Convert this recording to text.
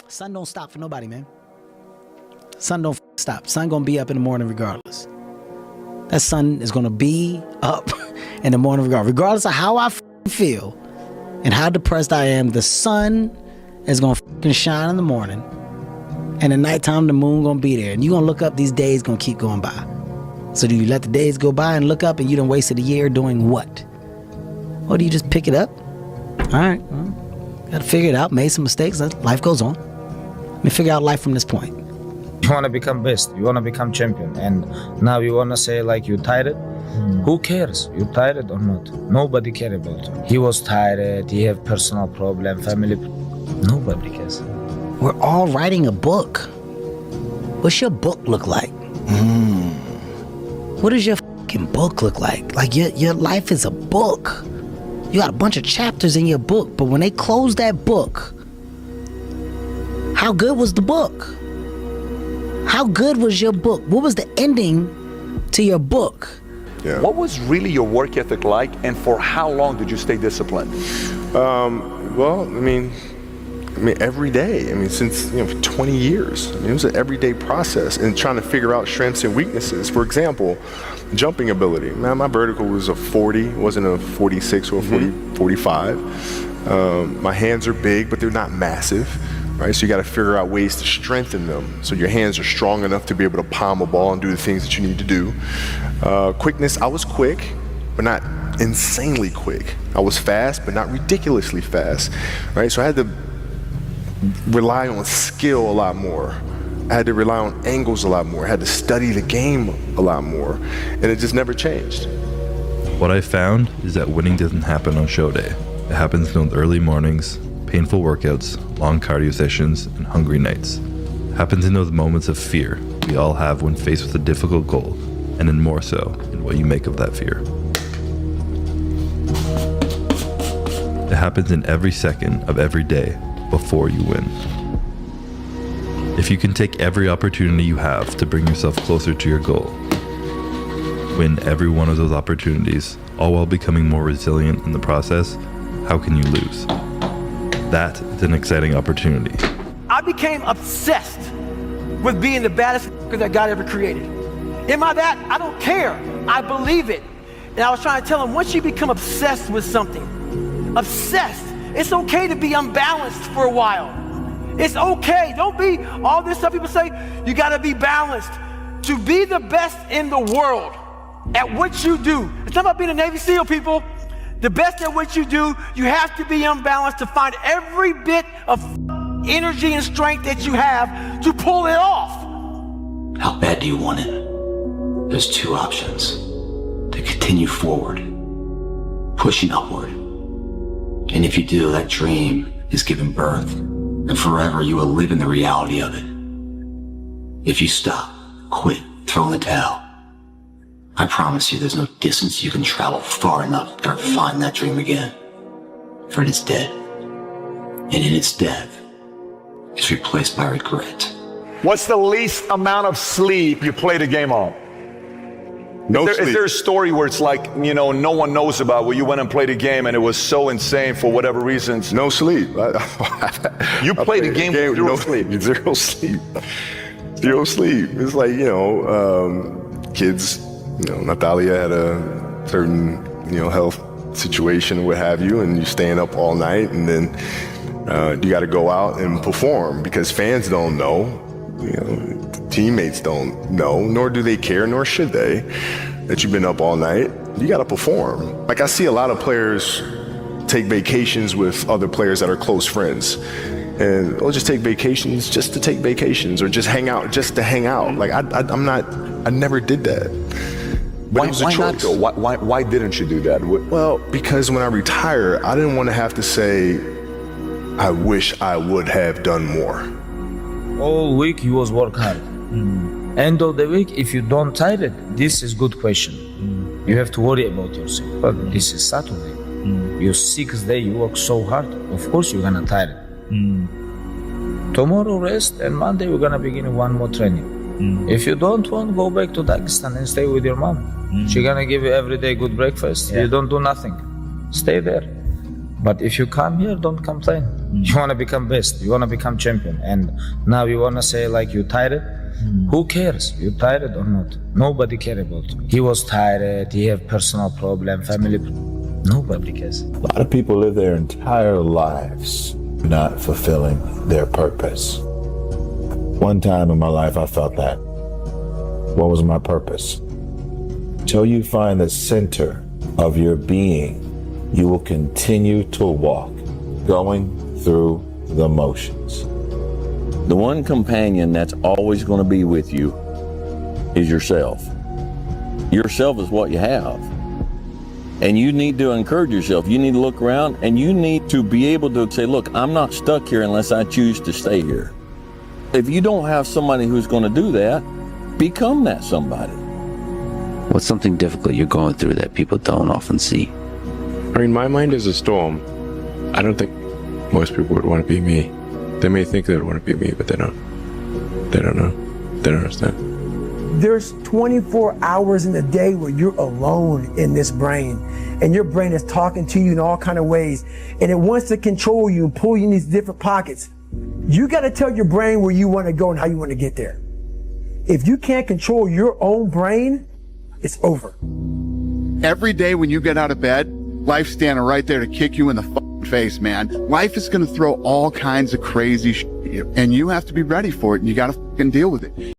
Sun don't stop for nobody, man. Sun don't stop. Sun gonna be up in the morning regardless. That sun is gonna be up in the morning regardless of how I feel and how depressed I am. The sun is gonna shine in the morning, and at nighttime the moon gonna be there, and you gonna look up. These days gonna keep going by. So do you let the days go by and look up, and you done wasted a year doing what? Or do you just pick it up? All right, well, gotta figure it out. Made some mistakes. Life goes on. Let me figure out life from this point. You want to become best, you want to become champion, and now you want to say like you tired? Who cares? You tired or not? Nobody cares about you. He was tired, he have personal problem, family. Nobody cares. We're all writing a book. What's your book look like? What does your fucking book look like? Like your life is a book. You got a bunch of chapters in your book, but when they close that book, how good was the book? How good was your book? What was the ending to your book? Yeah. What was really your work ethic like, and for how long did you stay disciplined? Well, I mean, every day. I mean, since 20 years. I mean, it was an everyday process, and trying to figure out strengths and weaknesses. For example, jumping ability. Man, my vertical was a 40, wasn't a 46 or a 45. My hands are big, but they're not massive. Right, so you got to figure out ways to strengthen them so your hands are strong enough to be able to palm a ball and do the things that you need to do. Quickness, I was quick, but not insanely quick. I was fast, but not ridiculously fast. Right, so I had to rely on skill a lot more. I had to rely on angles a lot more. I had to study the game a lot more, and it just never changed. What I found is that winning doesn't happen on show day. It happens in those early mornings, painful workouts, long cardio sessions, and hungry nights. It happens in those moments of fear we all have when faced with a difficult goal, and then more so in what you make of that fear. It happens in every second of every day before you win. If you can take every opportunity you have to bring yourself closer to your goal, win every one of those opportunities, all while becoming more resilient in the process, how can you lose? That is an exciting opportunity. I became obsessed with being the baddest that God ever created. Am I that? I don't care. I believe it. And I was trying to tell him, once you become obsessed with something, obsessed, it's okay to be unbalanced for a while. It's okay. Don't be all this stuff people say, you gotta be balanced. To be the best in the world at what you do. It's not about being a Navy SEAL, people. The best at what you do, you have to be unbalanced to find every bit of energy and strength that you have to pull it off. How bad do you want it? There's two options. To continue forward, pushing upward. And if you do, that dream is given birth, and forever you will live in the reality of it. If you stop, quit, throw in the towel, I promise you there's no distance you can travel far enough to ever find that dream again. For it is dead. And in its death, it's replaced by regret. What's the least amount of sleep you played a game on? Is there a story where it's like, no one knows about, where you went and played a game and it was so insane for whatever reasons? No sleep. You played a game with zero sleep. Zero sleep. Zero sleep. It's like, kids, Natalia had a certain, health situation or what have you, and you're staying up all night, and then you got to go out and perform because fans don't know. Teammates don't know, nor do they care, nor should they, that you've been up all night. You got to perform. Like, I see a lot of players take vacations with other players that are close friends, and they'll just take vacations just to take vacations, or just hang out just to hang out. Like, I never did that. But Why, it was a why not choice. go? Why didn't you do that? Well, because when I retire, I didn't want to have to say, I wish I would have done more. All week you was work hard. End of the week, if you don't tired, this is good question. You have to worry about yourself. But this is Saturday. Your 6th day, you work so hard. Of course you're gonna tired. Tomorrow rest, and Monday we're gonna begin one more training. If you don't want, go back to Dagestan and stay with your mom. She's gonna give you every day good breakfast. You don't do nothing. Stay there. But if you come here, don't complain. You want to become best. You want to become champion. And now you want to say like you tired? Who cares? You tired or not? Nobody care about you. He was tired. He have personal problem, family. Nobody cares. A lot of people live their entire lives not fulfilling their purpose. One time in my life, I felt that. What was my purpose? Until you find the center of your being, you will continue to walk, going through the motions. The one companion that's always going to be with you is yourself. Yourself is what you have. And you need to encourage yourself. You need to look around and you need to be able to say, look, I'm not stuck here unless I choose to stay here. If you don't have somebody who's going to do that, become that somebody. What's something difficult you're going through that people don't often see? I mean, my mind is a storm. I don't think most people would want to be me. They may think they would want to be me, but they don't. They don't know. They don't understand. There's 24 hours in a day where you're alone in this brain, and your brain is talking to you in all kind of ways, and it wants to control you and pull you in these different pockets. You got to tell your brain where you want to go and how you want to get there. If you can't control your own brain, it's over. Every day when you get out of bed, life's standing right there to kick you in the face, man. Life is going to throw all kinds of crazy shit at you, and you have to be ready for it, and you got to deal with it.